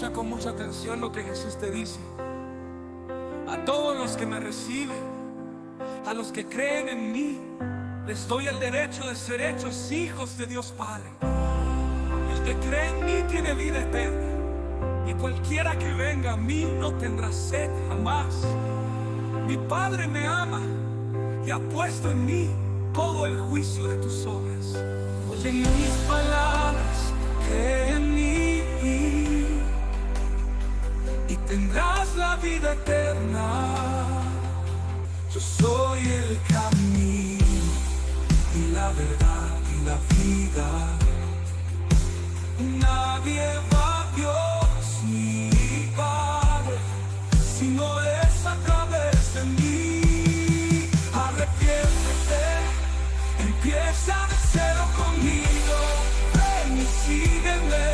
Escucha con mucha atención lo que Jesús te dice. A todos los que me reciben, a los que creen en mí, les doy el derecho de ser hechos hijos de Dios Padre. El que cree en mí tiene vida eterna, y cualquiera que venga a mí no tendrá sed jamás. Mi Padre me ama y ha puesto en mí todo el juicio de tus obras. Oye mis palabras, cree en mí y tendrás la vida eterna. Yo soy el camino y la verdad y la vida. Nadie va a Dios mi Padre si no es a través de mí. Arrepiéntete, empieza de cero conmigo, ven y sígueme.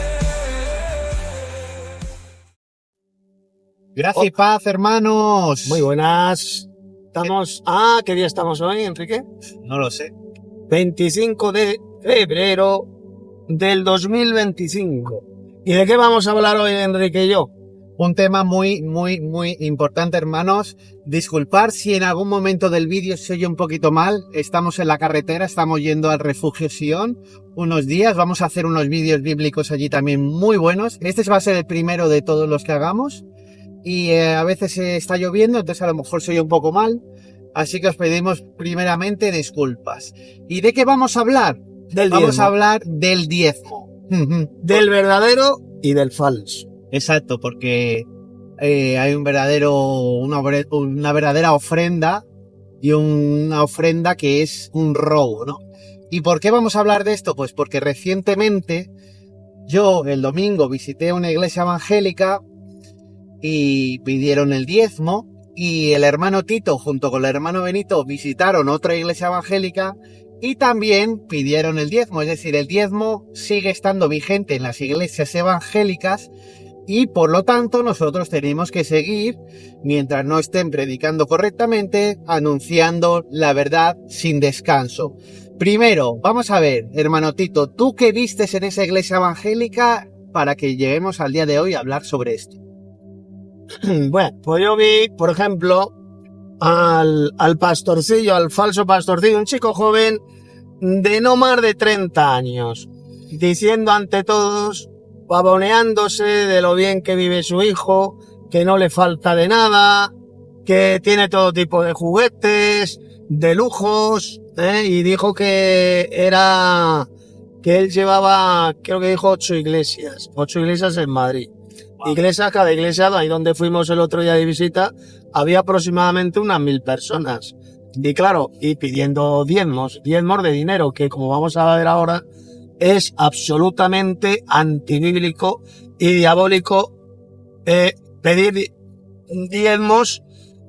Gracia y paz, hermanos. Muy buenas. ¿Qué día estamos hoy, Enrique? No lo sé. 25 de febrero del 2025. ¿Y de qué vamos a hablar hoy, Enrique y yo? Un tema muy importante, hermanos. Disculpar si en algún momento del vídeo se oye un poquito mal. Estamos en la carretera, estamos yendo al refugio Sion unos días. Vamos a hacer unos vídeos bíblicos allí también muy buenos. Este va a ser el primero de todos los que hagamos. Y a veces está lloviendo, entonces a lo mejor se oye un poco mal. Así que os pedimos primeramente disculpas. ¿Y de qué vamos a hablar? Vamos a hablar del diezmo. Del verdadero y del falso. Exacto, porque hay una verdadera ofrenda y una ofrenda que es un robo, ¿no? ¿Y por qué vamos a hablar de esto? Pues porque recientemente yo el domingo visité una iglesia evangélica y pidieron el diezmo, y el hermano Tito junto con el hermano Benito visitaron otra iglesia evangélica y también pidieron el diezmo. Es decir, el diezmo sigue estando vigente en las iglesias evangélicas y por lo tanto nosotros tenemos que seguir, mientras no estén predicando correctamente, anunciando la verdad sin descanso. Primero, vamos a ver, hermano Tito, ¿tú qué vistes en esa iglesia evangélica para que lleguemos al día de hoy a hablar sobre esto? Bueno, pues yo vi, por ejemplo, al pastorcillo, al falso pastorcillo, un chico joven de no más de 30 años, diciendo ante todos, pavoneándose de lo bien que vive su hijo, que no le falta de nada, que tiene todo tipo de juguetes, de lujos, y dijo que él llevaba, creo que dijo 8 iglesias en Madrid. Iglesias, cada iglesia, ahí donde fuimos el otro día de visita, había aproximadamente unas 1000 personas. Y claro, y pidiendo diezmos de dinero, que como vamos a ver ahora, es absolutamente antibíblico y diabólico pedir diezmos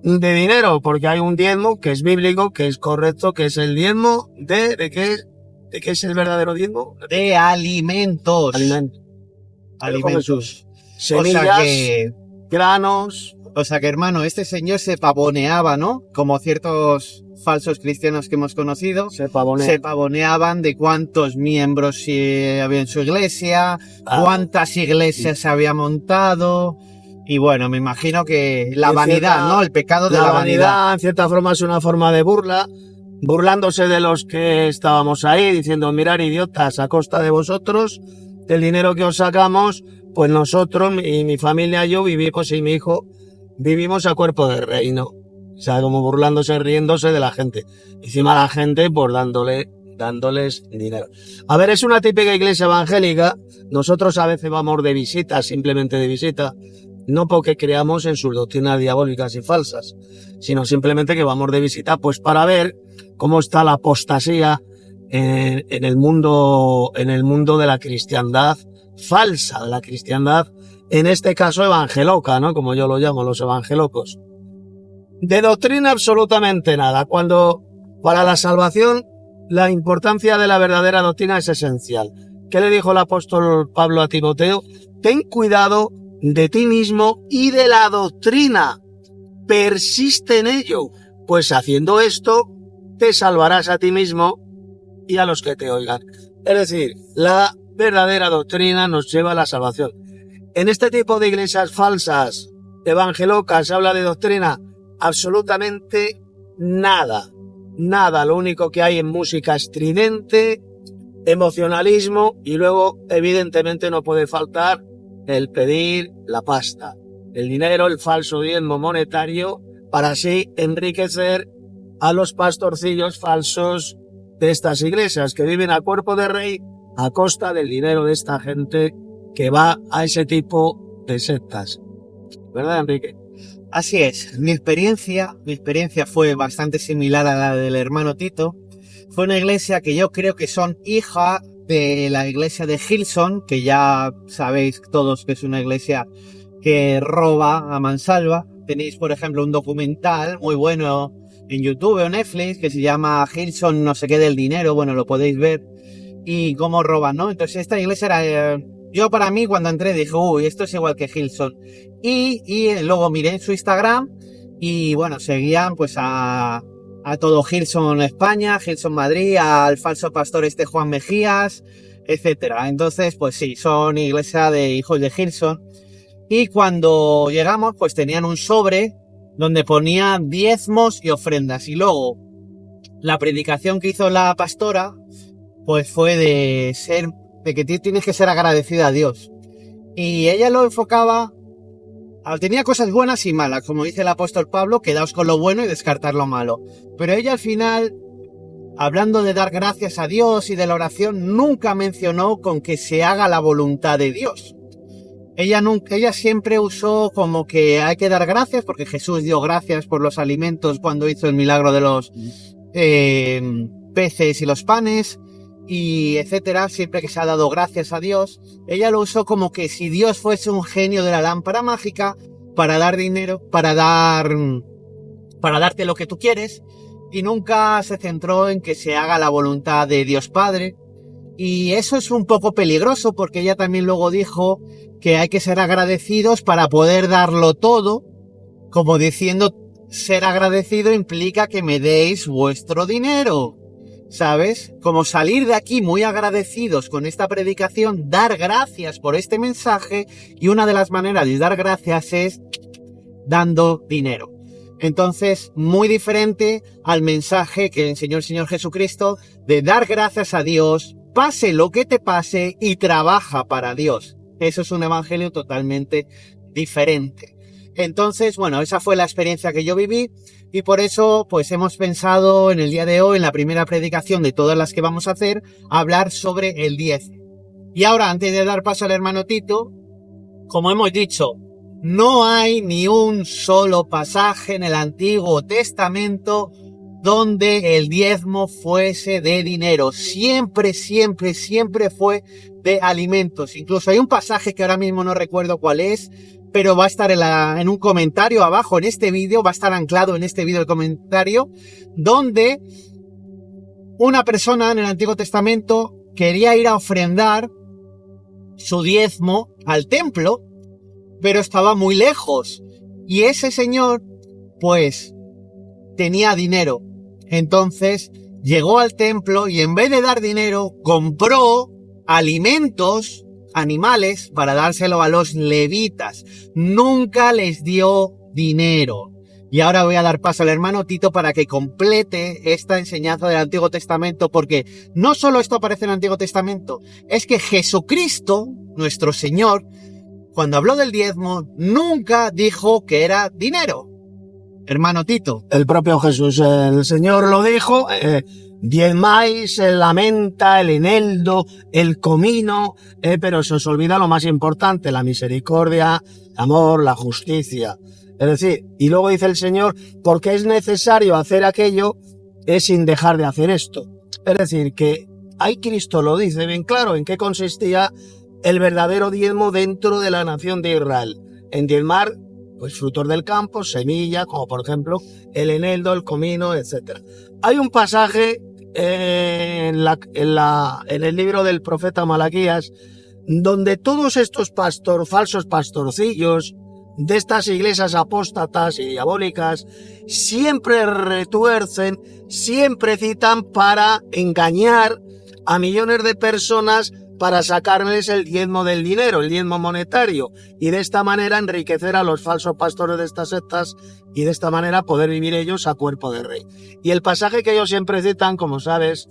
de dinero, porque hay un diezmo que es bíblico, que es correcto, que es el diezmo ¿de qué es el verdadero diezmo? De alimentos. Alimentos. Semillas, granos. O sea que, hermano, este señor se pavoneaba, ¿no? Como ciertos falsos cristianos que hemos conocido. Se pavoneaban de cuántos miembros había en su iglesia, cuántas iglesias se había montado. Y bueno, me imagino que la vanidad, ¿no? El pecado de la vanidad. En cierta forma es una forma de burla, burlándose de los que estábamos ahí, diciendo, mirad, idiotas, a costa de vosotros, del dinero que os sacamos, pues nosotros y mi familia, yo vivimos y mi hijo vivimos a cuerpo de reino. O sea, como burlándose, riéndose de la gente. Encima la gente, pues dándoles dinero. A ver, es una típica iglesia evangélica. Nosotros a veces vamos de visita, simplemente de visita. No porque creamos en sus doctrinas diabólicas y falsas, sino simplemente que vamos de visita, pues para ver cómo está la apostasía en el mundo de la cristiandad falsa, de la cristiandad, en este caso evangeloca, ¿no? Como yo lo llamo, los evangelocos. De doctrina absolutamente nada, cuando para la salvación la importancia de la verdadera doctrina es esencial. ¿Qué le dijo el apóstol Pablo a Timoteo? Ten cuidado de ti mismo y de la doctrina. Persiste en ello, pues haciendo esto te salvarás a ti mismo y a los que te oigan. Es decir, la verdadera doctrina nos lleva a la salvación. En este tipo de iglesias falsas, evangelocas, se habla de doctrina, absolutamente nada. Nada, lo único que hay en música estridente, emocionalismo y luego evidentemente no puede faltar el pedir la pasta, el dinero, el falso diezmo monetario para así enriquecer a los pastorcillos falsos de estas iglesias que viven a cuerpo de rey a costa del dinero de esta gente que va a ese tipo de sectas. ¿Verdad, Enrique? Así es, mi experiencia fue bastante similar a la del hermano Tito. Fue una iglesia que yo creo que son hija de la iglesia de Hillsong, que ya sabéis todos que es una iglesia que roba a mansalva. Tenéis, por ejemplo, un documental muy bueno en YouTube o Netflix que se llama Hillsong no sé qué del dinero, bueno, lo podéis ver, y cómo roban, ¿no? Entonces esta iglesia era... yo para mí cuando entré dije, uy, esto es igual que Hillsong. Y luego miré en su Instagram y bueno, seguían pues a todo Hillsong España, Hillsong Madrid, al falso pastor Juan Mejías, etcétera. Entonces, pues sí, son iglesia de hijos de Hillsong. Y cuando llegamos, pues tenían un sobre donde ponían diezmos y ofrendas. Y luego, la predicación que hizo la pastora, pues fue de que tienes que ser agradecida a Dios. Y ella lo enfocaba, tenía cosas buenas y malas, como dice el apóstol Pablo, quedaos con lo bueno y descartar lo malo. Pero ella al final, hablando de dar gracias a Dios y de la oración, nunca mencionó con que se haga la voluntad de Dios. Ella siempre usó como que hay que dar gracias porque Jesús dio gracias por los alimentos cuando hizo el milagro de los peces y los panes, y etcétera. Siempre que se ha dado gracias a Dios, ella lo usó como que si Dios fuese un genio de la lámpara mágica para dar dinero, para darte lo que tú quieres, y nunca se centró en que se haga la voluntad de Dios Padre. Y eso es un poco peligroso porque ella también luego dijo que hay que ser agradecidos para poder darlo todo, como diciendo, ser agradecido implica que me deis vuestro dinero, ¿sabes? Como salir de aquí muy agradecidos con esta predicación, dar gracias por este mensaje, y una de las maneras de dar gracias es dando dinero. Entonces, muy diferente al mensaje que enseñó el Señor Jesucristo de dar gracias a Dios, pase lo que te pase y trabaja para Dios. Eso es un evangelio totalmente diferente. Entonces, bueno, esa fue la experiencia que yo viví y por eso pues hemos pensado en el día de hoy, en la primera predicación de todas las que vamos a hacer, hablar sobre el 10. Y ahora, antes de dar paso al hermano Tito, como hemos dicho, no hay ni un solo pasaje en el Antiguo Testamento donde el diezmo fuese de dinero. Siempre fue de alimentos. Incluso hay un pasaje que ahora mismo no recuerdo cuál es, pero va a estar en un comentario abajo en este vídeo, va a estar anclado en este vídeo el comentario, donde una persona en el Antiguo Testamento quería ir a ofrendar su diezmo al templo, pero estaba muy lejos. Y ese señor, pues, tenía dinero. Entonces llegó al templo y en vez de dar dinero, compró alimentos, animales, para dárselo a los levitas. Nunca les dio dinero. Y ahora voy a dar paso al hermano Tito para que complete esta enseñanza del Antiguo Testamento, porque no solo esto aparece en el Antiguo Testamento, es que Jesucristo, nuestro Señor, cuando habló del diezmo, nunca dijo que era dinero. Hermano Tito. El propio Jesús, el Señor lo dijo, diezmáis la menta, el eneldo, el comino, pero se os olvida lo más importante, la misericordia, el amor, la justicia. Es decir, y luego dice el Señor, porque es necesario hacer aquello, es sin dejar de hacer esto. Es decir, que ahí Cristo lo dice bien claro en qué consistía el verdadero diezmo dentro de la nación de Israel. En diezmar, pues frutos del campo, semilla, como por ejemplo el eneldo, el comino, etc. Hay un pasaje en el libro del profeta Malaquías donde todos estos falsos pastorcillos de estas iglesias apóstatas y diabólicas siempre retuercen, siempre citan para engañar a millones de personas para sacarles el diezmo del dinero, el diezmo monetario, y de esta manera enriquecer a los falsos pastores de estas sectas y de esta manera poder vivir ellos a cuerpo de rey. Y el pasaje que ellos siempre citan, como sabes,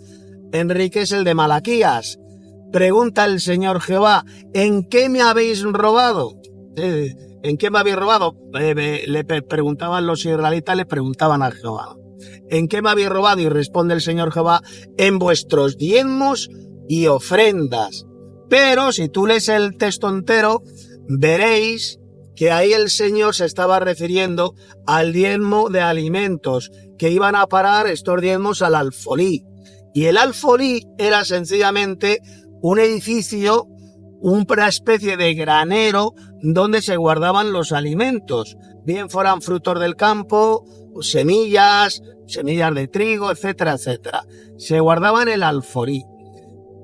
Enrique, es el de Malaquías. Pregunta el Señor Jehová, ¿en qué me habéis robado? ¿En qué me habéis robado? Le preguntaban los israelitas, le preguntaban a Jehová. ¿En qué me habéis robado? Y responde el Señor Jehová, en vuestros diezmos y ofrendas. Pero si tú lees el texto entero, veréis que ahí el Señor se estaba refiriendo al diezmo de alimentos, que iban a parar estos diezmos al alfolí. Y el alfolí era sencillamente un edificio, una especie de granero donde se guardaban los alimentos, bien fueran frutos del campo, semillas de trigo, etcétera, etcétera. Se guardaban en el alfolí.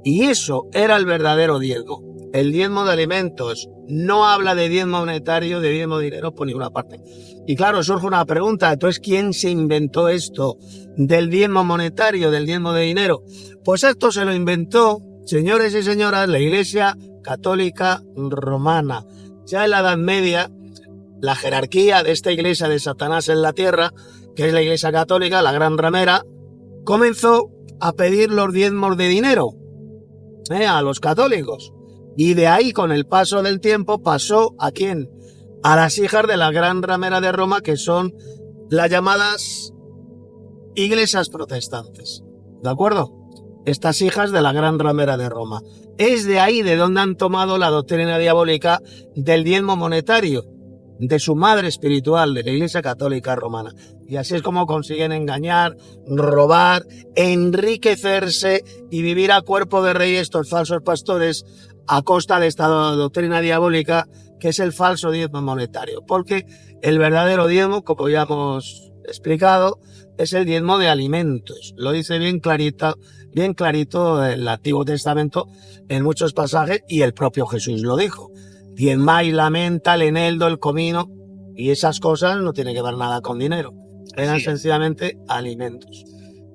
Y eso era el verdadero diezmo. El diezmo de alimentos. No habla de diezmo monetario, de diezmo de dinero por ninguna parte. Y claro, surge una pregunta. Entonces, ¿quién se inventó esto del diezmo monetario, del diezmo de dinero? Pues esto se lo inventó, señores y señoras, la Iglesia Católica Romana. Ya en la Edad Media, la jerarquía de esta iglesia de Satanás en la tierra, que es la Iglesia Católica, la gran ramera, comenzó a pedir los diezmos de dinero a los católicos. Y de ahí, con el paso del tiempo, pasó ¿a quién? A las hijas de la gran ramera de Roma, que son las llamadas iglesias protestantes. ¿De acuerdo? Estas hijas de la gran ramera de Roma. Es de ahí de donde han tomado la doctrina diabólica del diezmo monetario, de su madre espiritual, de la Iglesia Católica Romana. Y así es como consiguen engañar, robar, enriquecerse y vivir a cuerpo de rey estos falsos pastores a costa de esta doctrina diabólica, que es el falso diezmo monetario. Porque el verdadero diezmo, como ya hemos explicado, es el diezmo de alimentos. Lo dice bien clarito el Antiguo Testamento en muchos pasajes, y el propio Jesús lo dijo. Diezmáis la menta, el eneldo, el comino, y esas cosas no tienen que ver nada con dinero. Eran sencillamente alimentos.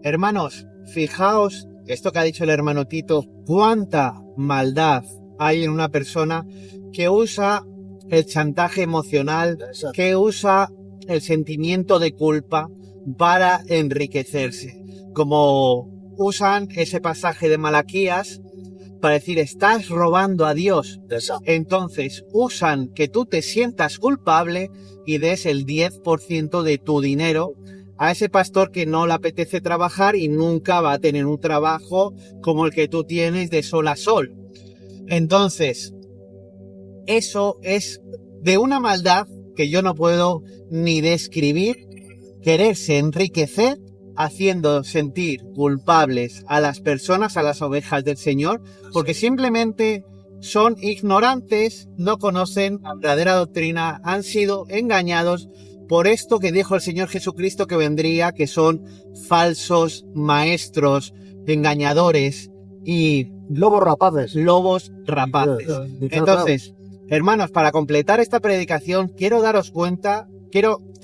Hermanos, fijaos, esto que ha dicho el hermano Tito, cuánta maldad hay en una persona que usa el chantaje emocional, que usa el sentimiento de culpa para enriquecerse. Como usan ese pasaje de Malaquías para decir, estás robando a Dios. Entonces usan que tú te sientas culpable y des el 10% de tu dinero a ese pastor que no le apetece trabajar y nunca va a tener un trabajo como el que tú tienes de sol a sol. Entonces, eso es de una maldad que yo no puedo ni describir, quererse enriquecer haciendo sentir culpables a las personas, a las ovejas del Señor, porque simplemente son ignorantes, no conocen la verdadera doctrina, han sido engañados por esto que dijo el Señor Jesucristo que vendría, que son falsos maestros, engañadores y lobos rapaces. Entonces, hermanos, para completar esta predicación, quiero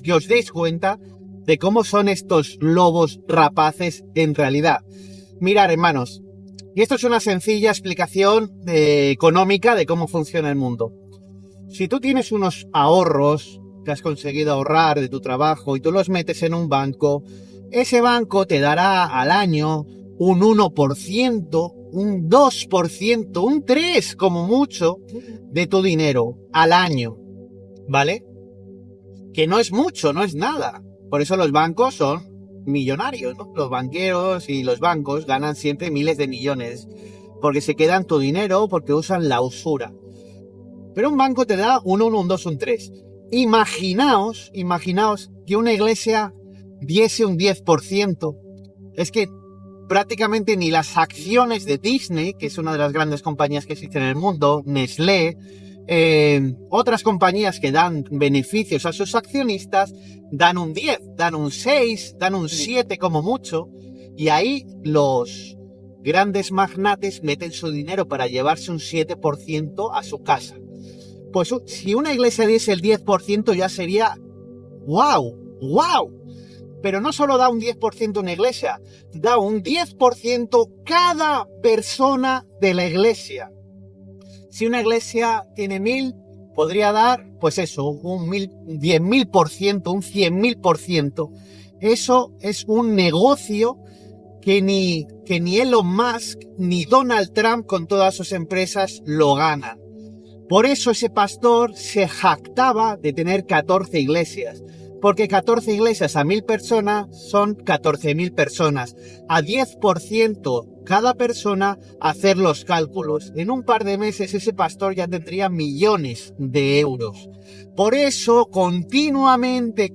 que os deis cuenta de cómo son estos lobos rapaces en realidad. Mirad, hermanos, y esto es una sencilla explicación económica de cómo funciona el mundo. Si tú tienes unos ahorros que has conseguido ahorrar de tu trabajo y tú los metes en un banco, ese banco te dará al año un 1%, un 2%, un 3% como mucho de tu dinero al año, ¿vale? Que no es mucho, no es nada. Por eso los bancos son millonarios, ¿no? Los banqueros y los bancos ganan siempre miles de millones porque se quedan tu dinero, porque usan la usura. Pero un banco te da un 1, un 2, un 3. Imaginaos que una iglesia diese un 10%. Es que prácticamente ni las acciones de Disney, que es una de las grandes compañías que existen en el mundo, Nestlé, otras compañías que dan beneficios a sus accionistas, dan un 10, dan un 6, dan un 7 como mucho, y ahí los grandes magnates meten su dinero para llevarse un 7% a su casa. Pues si una iglesia diese el 10% ya sería ¡wow! Pero no solo da un 10% una iglesia, da un 10% cada persona de la iglesia. Si una iglesia tiene 1000, podría dar, pues eso, un 10.000%, un 100.000%. Eso es un negocio que ni Elon Musk ni Donald Trump con todas sus empresas lo ganan. Por eso ese pastor se jactaba de tener 14 iglesias. Porque 14 iglesias a 1000 personas son 14.000 personas. A 10% cada persona, hacer los cálculos. En un par de meses ese pastor ya tendría millones de euros. Por eso continuamente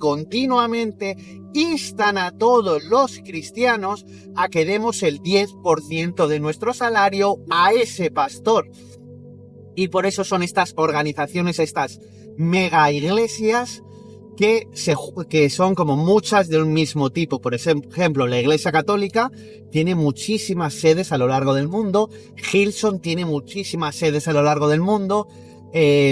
instan a todos los cristianos a que demos el 10% de nuestro salario a ese pastor. Y por eso son estas organizaciones, estas mega iglesias, que son como muchas de un mismo tipo. Por ejemplo, la Iglesia Católica tiene muchísimas sedes a lo largo del mundo. Hillsong tiene muchísimas sedes a lo largo del mundo.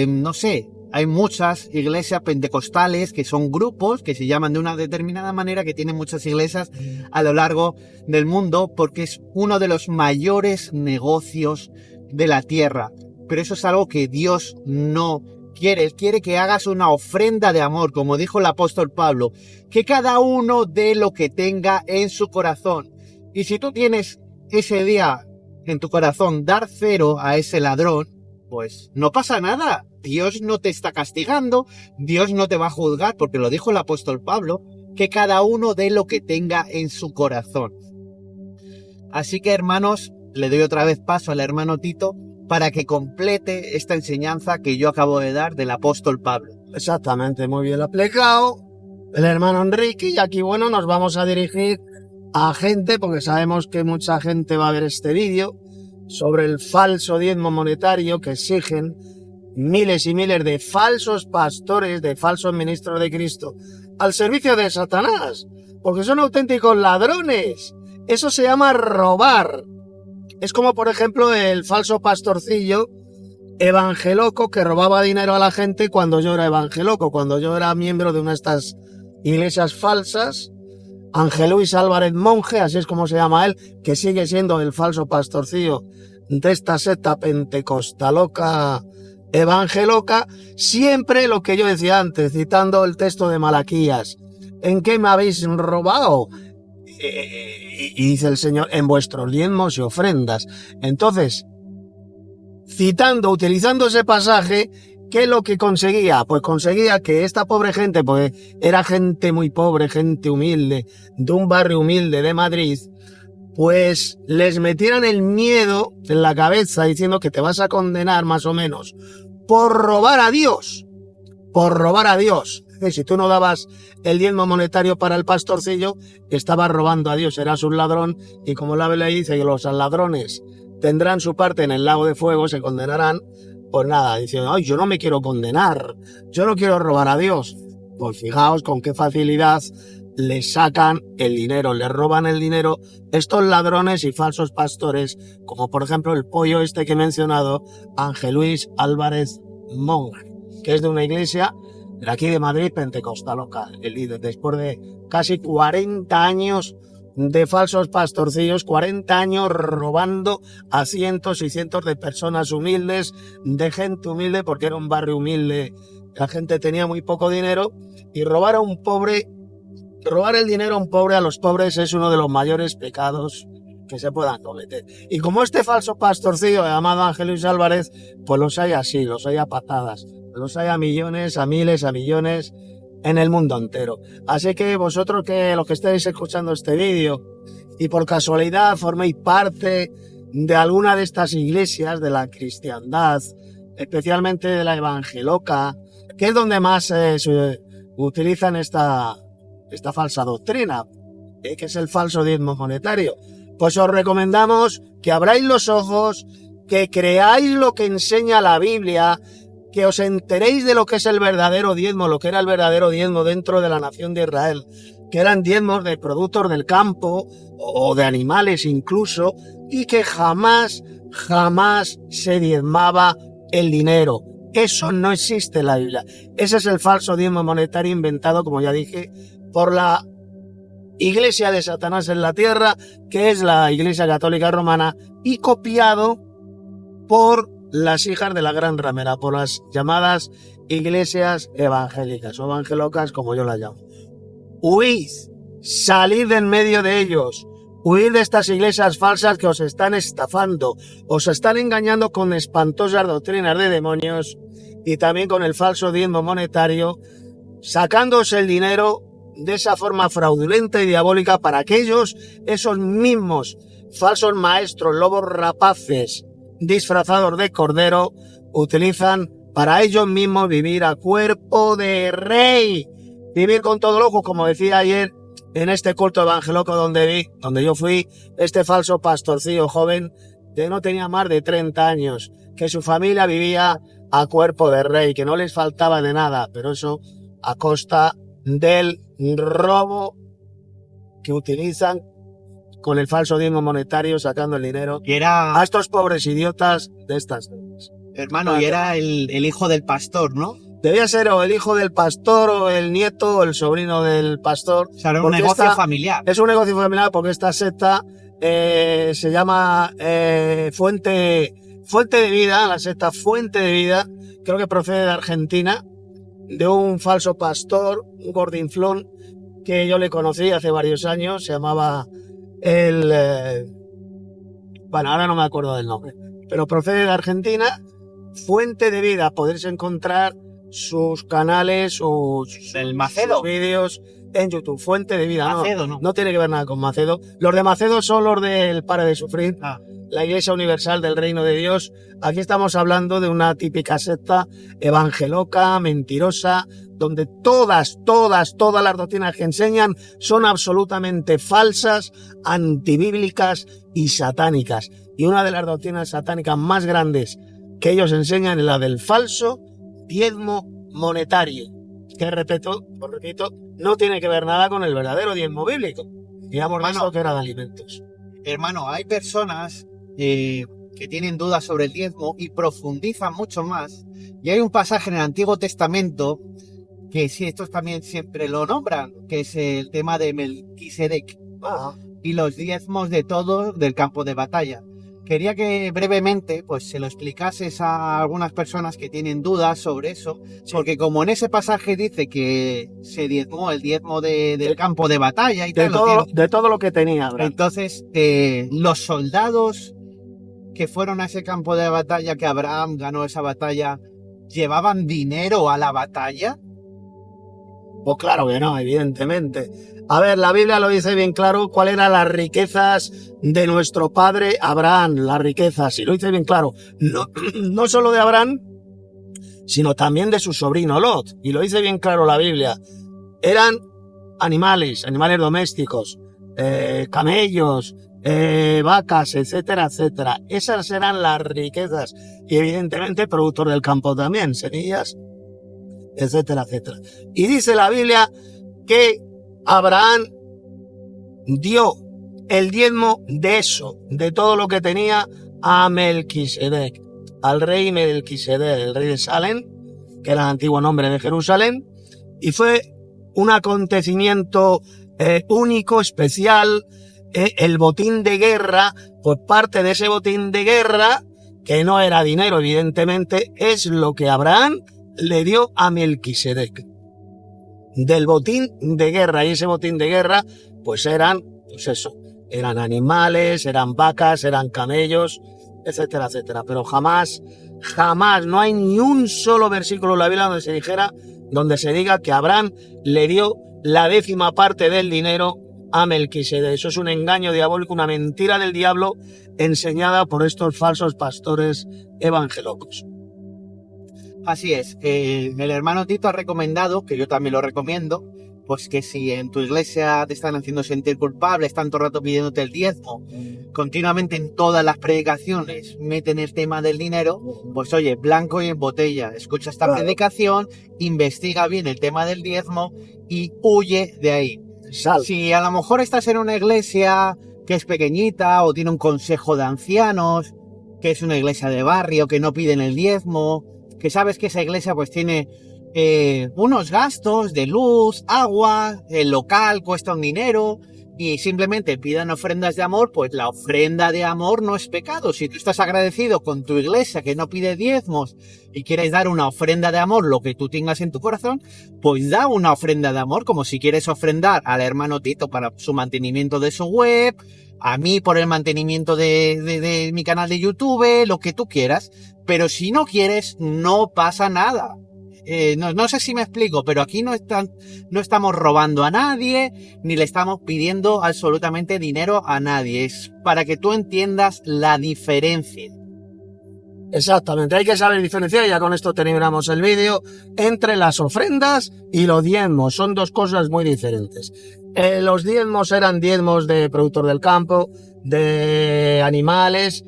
No sé, hay muchas iglesias pentecostales que son grupos que se llaman de una determinada manera, que tienen muchas iglesias a lo largo del mundo, porque es uno de los mayores negocios de la tierra. Pero eso es algo que Dios no quiere. Él quiere que hagas una ofrenda de amor, como dijo el apóstol Pablo, que cada uno dé lo que tenga en su corazón. Y si tú tienes ese día en tu corazón dar 0 a ese ladrón, pues no pasa nada. Dios no te está castigando, Dios no te va a juzgar, porque lo dijo el apóstol Pablo, que cada uno dé lo que tenga en su corazón. Así que, hermanos, le doy otra vez paso al hermano Tito para que complete esta enseñanza que yo acabo de dar del apóstol Pablo. Exactamente, muy bien explicado el hermano Enrique. Y aquí, bueno, nos vamos a dirigir a gente, porque sabemos que mucha gente va a ver este vídeo, sobre el falso diezmo monetario que exigen miles y miles de falsos pastores, de falsos ministros de Cristo, al servicio de Satanás, porque son auténticos ladrones. Eso se llama robar. Es como, por ejemplo, el falso pastorcillo evangeloco que robaba dinero a la gente cuando yo era evangeloco, cuando yo era miembro de una de estas iglesias falsas. Ángel Luis Álvarez Monje, así es como se llama él, que sigue siendo el falso pastorcillo de esta secta pentecostaloca evangeloca. Siempre lo que yo decía antes, citando el texto de Malaquías: ¿en qué me habéis robado? Y dice el Señor: en vuestros diezmos y ofrendas. Entonces, utilizando ese pasaje, ¿qué es lo que conseguía? Pues conseguía que esta pobre gente, pues era gente muy pobre, gente humilde, de un barrio humilde de Madrid, pues les metieran el miedo en la cabeza diciendo que te vas a condenar más o menos por robar a Dios. Por robar a Dios. Si tú no dabas el diezmo monetario para el pastorcillo, estabas robando a Dios, eras un ladrón, y como la Biblia dice que los ladrones tendrán su parte en el lago de fuego, se condenarán. Pues nada, diciendo: ay, yo no me quiero condenar, yo no quiero robar a Dios. Pues fijaos con qué facilidad le sacan el dinero, le roban el dinero estos ladrones y falsos pastores, como por ejemplo el pollo este que he mencionado, Ángel Luis Álvarez Monje, que es de una iglesia de aquí de Madrid, pentecostaloca, el líder, después de casi 40 años de falsos pastorcillos, 40 años robando a cientos y cientos de personas humildes, de gente humilde, porque era un barrio humilde, la gente tenía muy poco dinero, y robar el dinero a un pobre, a los pobres, es uno de los mayores pecados que se puedan cometer. Y como este falso pastorcillo llamado Ángel Luis Álvarez, pues los hay así, los hay a patadas, los hay a millones, a miles, a millones en el mundo entero. Así que vosotros, que los que estéis escuchando este vídeo y por casualidad forméis parte de alguna de estas iglesias de la cristiandad, especialmente de la evangeloca, que es donde más se utilizan esta falsa doctrina, que es el falso diezmo monetario, pues os recomendamos que abráis los ojos, que creáis lo que enseña la Biblia, que os enteréis de lo que es el verdadero diezmo, lo que era el verdadero diezmo dentro de la nación de Israel, que eran diezmos de productos del campo o de animales incluso, y que jamás se diezmaba el dinero. Eso no existe en la Biblia. Ese es el falso diezmo monetario inventado, como ya dije, por la iglesia de Satanás en la tierra, que es la Iglesia Católica Romana, y copiado por las hijas de la Gran Ramera, por las llamadas iglesias evangélicas o evangelocas, como yo las llamo. Huid, salid en medio de ellos, huid de estas iglesias falsas que os están estafando, os están engañando con espantosas doctrinas de demonios y también con el falso diezmo monetario, sacándoos el dinero de esa forma fraudulenta y diabólica para que ellos, esos mismos falsos maestros, lobos rapaces, disfrazados de cordero, utilizan para ellos mismos vivir a cuerpo de rey, vivir con todo lujo, como decía ayer en este culto evangeloco donde yo fui, este falso pastorcillo joven que no tenía más de 30 años, que su familia vivía a cuerpo de rey, que no les faltaba de nada, pero eso a costa del robo que utilizan con el falso diezmo monetario, sacando el dinero Y era, a estos pobres idiotas de estas cosas. hermano, y era el hijo del pastor, ¿no? Debía ser o el hijo del pastor, o el nieto, o el sobrino del pastor. O sea, era un Porque negocio esta- familiar. Es un negocio familiar porque esta secta se llama Fuente de Vida, la secta Fuente de Vida, creo que procede de Argentina, de un falso pastor, un gordinflón, que yo le conocí hace varios años, se llamaba bueno, ahora no me acuerdo del nombre, pero procede de Argentina. Fuente de Vida, podéis encontrar sus canales, ¿Del Macedo? sus vídeos en YouTube. Fuente de Vida, Macedo, ¿no? no tiene que ver nada con Macedo. Los de Macedo son los del Pare de Sufrir, Ah, la Iglesia Universal del Reino de Dios. Aquí estamos hablando de una típica secta evangeloca, mentirosa, donde todas las doctrinas que enseñan son absolutamente falsas, antibíblicas y satánicas. Y una de las doctrinas satánicas más grandes que ellos enseñan es la del falso diezmo monetario, que repito, no tiene que ver nada con el verdadero diezmo bíblico. Digamos, Hermano, que era de alimentos. hermano, hay personas que tienen dudas sobre el diezmo y profundizan mucho más. Y hay un pasaje en el Antiguo Testamento que sí, estos también siempre lo nombran, que es el tema de Melquisedec y los diezmos de todos del campo de batalla. Quería que brevemente pues se lo explicases a algunas personas que tienen dudas sobre eso, porque como en ese pasaje dice que se diezmó el diezmo del campo de batalla y tal, De todo lo que tenía, Abraham. entonces los soldados que fueron a ese campo de batalla, que Abraham ganó esa batalla, ¿llevaban dinero a la batalla? Pues claro que no, evidentemente. A ver, la Biblia lo dice bien claro cuáles eran las riquezas de nuestro padre Abraham, las riquezas, y lo dice bien claro, no solo de Abraham, sino también de su sobrino Lot, y lo dice bien claro la Biblia. Eran animales domésticos, camellos, vacas, etcétera, etcétera. Esas eran las riquezas, y evidentemente productos del campo también, semillas, etcétera, etcétera. Y dice la Biblia que Abraham dio el diezmo de eso, de todo lo que tenía, a Melquisedec, al rey Melquisedec, el rey de Salem, que era el antiguo nombre de Jerusalén, y fue un acontecimiento único, especial, el botín de guerra. Por parte de ese botín de guerra, que no era dinero evidentemente, es lo que Abraham le dio a Melquisedec. Del botín de guerra, y ese botín de guerra pues eran animales, eran vacas, eran camellos, etcétera, etcétera. Pero jamás, no hay ni un solo versículo en la Biblia donde se diga que Abraham le dio la 10ª parte del dinero a Melquisedec. Eso es un engaño diabólico, una mentira del diablo enseñada por estos falsos pastores evangelocos. Así es, el hermano Tito ha recomendado, que yo también lo recomiendo, pues que si en tu iglesia te están haciendo sentir culpable, están todo el rato pidiéndote el diezmo, continuamente en todas las predicaciones meten el tema del dinero, pues oye, blanco y en botella, escucha esta predicación, investiga bien el tema del diezmo y huye de ahí. Si a lo mejor estás en una iglesia que es pequeñita o tiene un consejo de ancianos, que es una iglesia de barrio, que no piden el diezmo, que sabes que esa iglesia pues tiene unos gastos de luz, agua, el local cuesta un dinero y simplemente pidan ofrendas de amor, pues la ofrenda de amor no es pecado. Si tú estás agradecido con tu iglesia que no pide diezmos y quieres dar una ofrenda de amor, lo que tú tengas en tu corazón, pues da una ofrenda de amor, como si quieres ofrendar al hermano Tito para su mantenimiento de su web, a mí por el mantenimiento de mi canal de YouTube, lo que tú quieras. Pero si no quieres, no pasa nada. No sé si me explico, pero aquí no estamos robando a nadie, ni le estamos pidiendo absolutamente dinero a nadie. Es para que tú entiendas la diferencia. Exactamente, hay que saber diferenciar, y ya con esto terminamos el vídeo, entre las ofrendas y los diezmos. Son dos cosas muy diferentes. Los diezmos eran diezmos de productor del campo, de animales,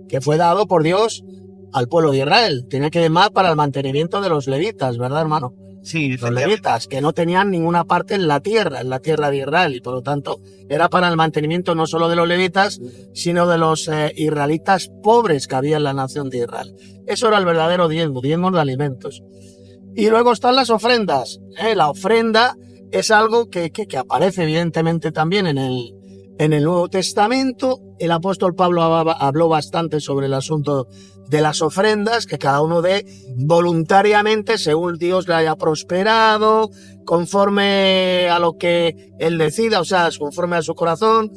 que fue dado por Dios al pueblo de Israel. Tenía que más para el mantenimiento de los levitas, ¿verdad, hermano? Sí, Los levitas, que no tenían ninguna parte en la tierra de Israel, y por lo tanto era para el mantenimiento no solo de los levitas, sino de los israelitas pobres que había en la nación de Israel. Eso era el verdadero diezmo de alimentos. Y luego están las ofrendas. La ofrenda es algo que aparece evidentemente también en el Nuevo Testamento. El apóstol Pablo habló bastante sobre el asunto de las ofrendas, que cada uno dé voluntariamente según Dios le haya prosperado, conforme a lo que él decida, o sea, conforme a su corazón.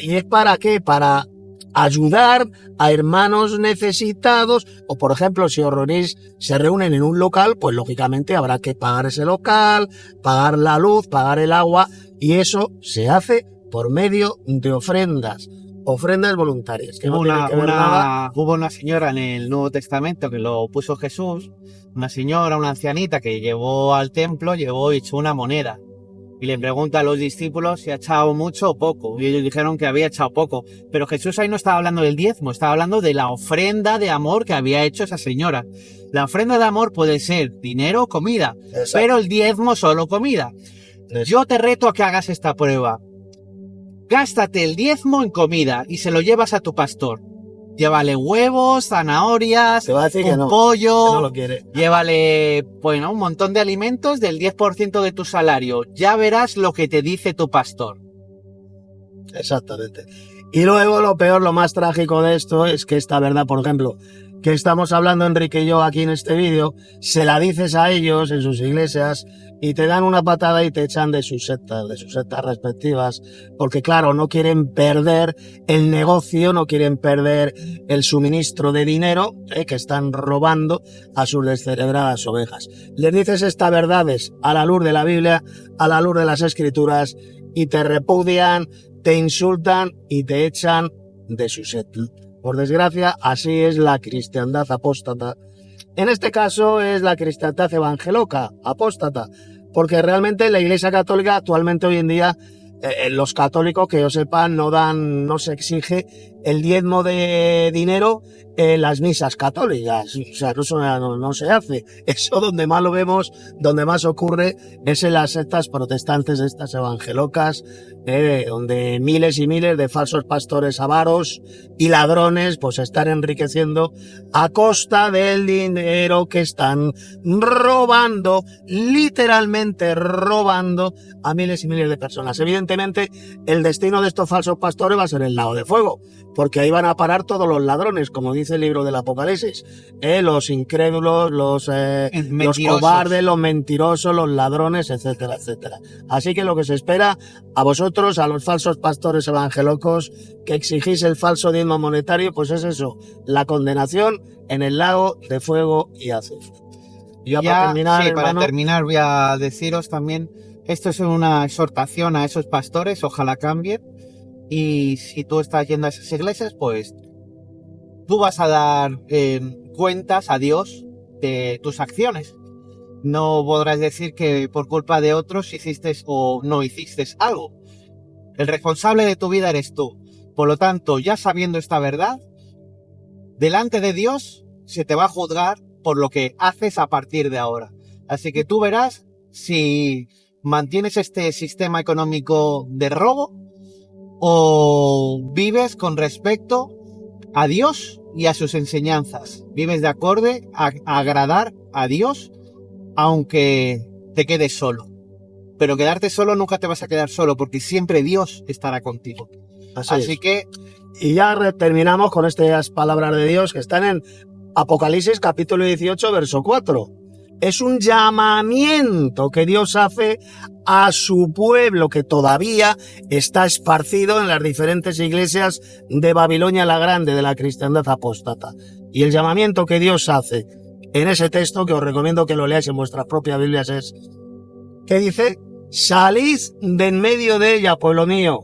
¿Y es para qué? Para ayudar a hermanos necesitados, o por ejemplo, si os reunís, se reúnen en un local, pues lógicamente habrá que pagar ese local, pagar la luz, pagar el agua, y eso se hace por medio de ofrendas voluntarias. Que no tienen que ver nada. Hubo una señora en el Nuevo Testamento que lo puso Jesús, una señora, una ancianita que llevó al templo, y echó una moneda. Y le pregunta a los discípulos si ha echado mucho o poco. Y ellos dijeron que había echado poco. Pero Jesús ahí no estaba hablando del diezmo, estaba hablando de la ofrenda de amor que había hecho esa señora. La ofrenda de amor puede ser dinero o comida. Exacto. Pero el diezmo solo comida. Exacto. Yo te reto a que hagas esta prueba. Gástate el diezmo en comida y se lo llevas a tu pastor. Llévale huevos, zanahorias, pollo, que no lo quiere. Llévale, bueno, un montón de alimentos del 10% de tu salario. Ya verás lo que te dice tu pastor. Exactamente. Y luego lo peor, lo más trágico de esto es que esta verdad, por ejemplo, que estamos hablando Enrique y yo aquí en este vídeo, se la dices a ellos en sus iglesias y te dan una patada y te echan de sus sectas respectivas, porque claro, no quieren perder el negocio, no quieren perder el suministro de dinero que están robando a sus descerebradas ovejas. Les dices estas verdades a la luz de la Biblia, a la luz de las Escrituras, y te repudian, te insultan y te echan de su secta. Por desgracia, así es la cristiandad apóstata. En este caso es la cristiandad evangeloca, apóstata, porque realmente la Iglesia Católica actualmente hoy en día, los católicos, que yo sepa, no se exige el diezmo de dinero en las misas católicas. O sea, eso no se hace. Eso donde más lo vemos, donde más ocurre, es en las sectas protestantes, estas evangelocas, donde miles y miles de falsos pastores avaros y ladrones pues están enriqueciendo a costa del dinero que están robando, literalmente robando a miles y miles de personas. Evidentemente, el destino de estos falsos pastores va a ser el lago de fuego, porque ahí van a parar todos los ladrones, como dice el libro del Apocalipsis, los incrédulos, los cobardes, los mentirosos, los ladrones, etcétera, etcétera. Así que lo que se espera a vosotros, a los falsos pastores evangelocos que exigís el falso diezmo monetario, pues es eso, la condenación en el lago de fuego y azufre. Para terminar voy a deciros también, esto es una exhortación a esos pastores, ojalá cambien. Y si tú estás yendo a esas iglesias, pues tú vas a dar cuentas a Dios de tus acciones. No podrás decir que por culpa de otros hiciste o no hiciste algo. El responsable de tu vida eres tú. Por lo tanto, ya sabiendo esta verdad, delante de Dios se te va a juzgar por lo que haces a partir de ahora. Así que tú verás si mantienes este sistema económico de robo o vives con respecto a Dios y a sus enseñanzas. Vives de acorde a agradar a Dios aunque te quedes solo. Pero quedarte solo nunca te vas a quedar solo, porque siempre Dios estará contigo. Así que... Y ya terminamos con estas palabras de Dios que están en Apocalipsis capítulo 18, verso 4. Es un llamamiento que Dios hace a su pueblo que todavía está esparcido en las diferentes iglesias de Babilonia la Grande, de la cristiandad apóstata. Y el llamamiento que Dios hace en ese texto, que os recomiendo que lo leáis en vuestras propias Biblias, es que dice: salid de en medio de ella, pueblo mío,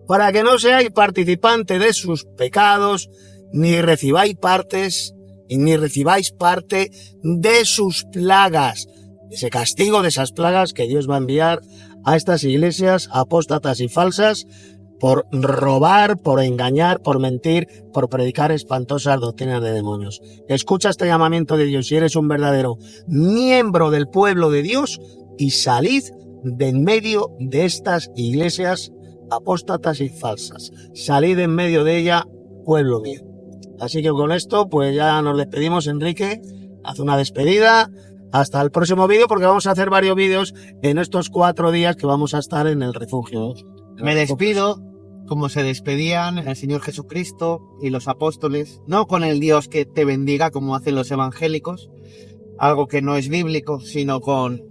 para que no seáis participante de sus pecados, ni recibáis parte de sus plagas. Ese castigo de esas plagas que Dios va a enviar a estas iglesias apóstatas y falsas por robar, por engañar, por mentir, por predicar espantosas doctrinas de demonios. Escucha este llamamiento de Dios si eres un verdadero miembro del pueblo de Dios y salid de en medio de estas iglesias apóstatas y falsas. Salid en medio de ella, pueblo mío. Así que con esto pues ya nos despedimos. Enrique, haz una despedida. Hasta el próximo vídeo, porque vamos a hacer varios vídeos en estos 4 días que vamos a estar en el refugio. Me despido como se despedían el Señor Jesucristo y los apóstoles, no con el Dios que te bendiga como hacen los evangélicos, algo que no es bíblico, sino con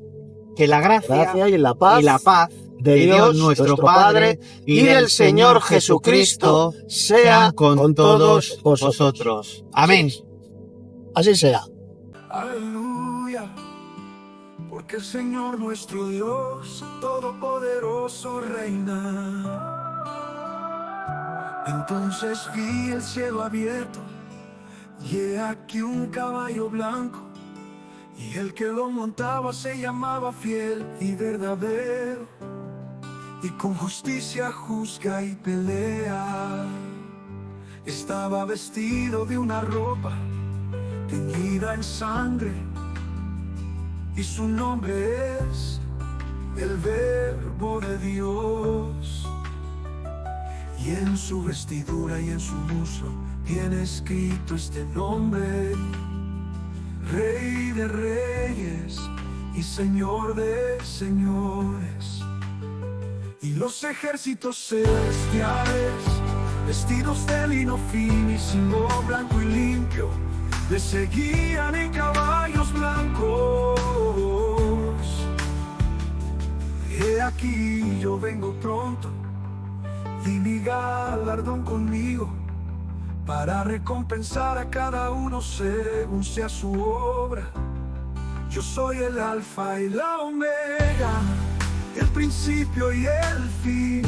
que la gracia y la paz de Dios nuestro Padre y del Señor Jesucristo sean con todos vosotros. Amén. Así sea. Aleluya, porque el Señor nuestro Dios todopoderoso reina. Entonces vi el cielo abierto y he aquí un caballo blanco, y el que lo montaba se llamaba Fiel y Verdadero, y con justicia juzga y pelea. Estaba vestido de una ropa teñida en sangre, y su nombre es el Verbo de Dios. Y en su vestidura y en su muslo tiene escrito este nombre: Rey de Reyes y Señor de Señores. Y los ejércitos celestiales, vestidos de lino finísimo, blanco y limpio, le seguían en caballos blancos. He aquí yo vengo pronto, y mi galardón conmigo, para recompensar a cada uno según sea su obra. Yo soy el Alfa y la Omega, el principio y el fin,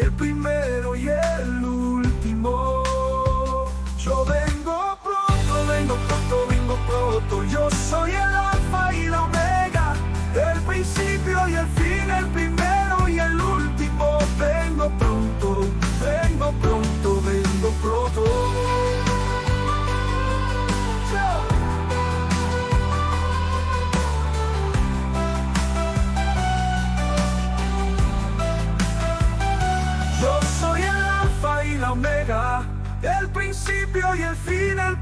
el primero y el último. Yo vengo pronto, vengo pronto, vengo pronto. Yo soy el Alfa y la Omega, el principio y el fin, el primero y el último. Vengo pronto, vengo pronto, vengo pronto. Yo soy el Alfa y la Omega, el principio y el fin, el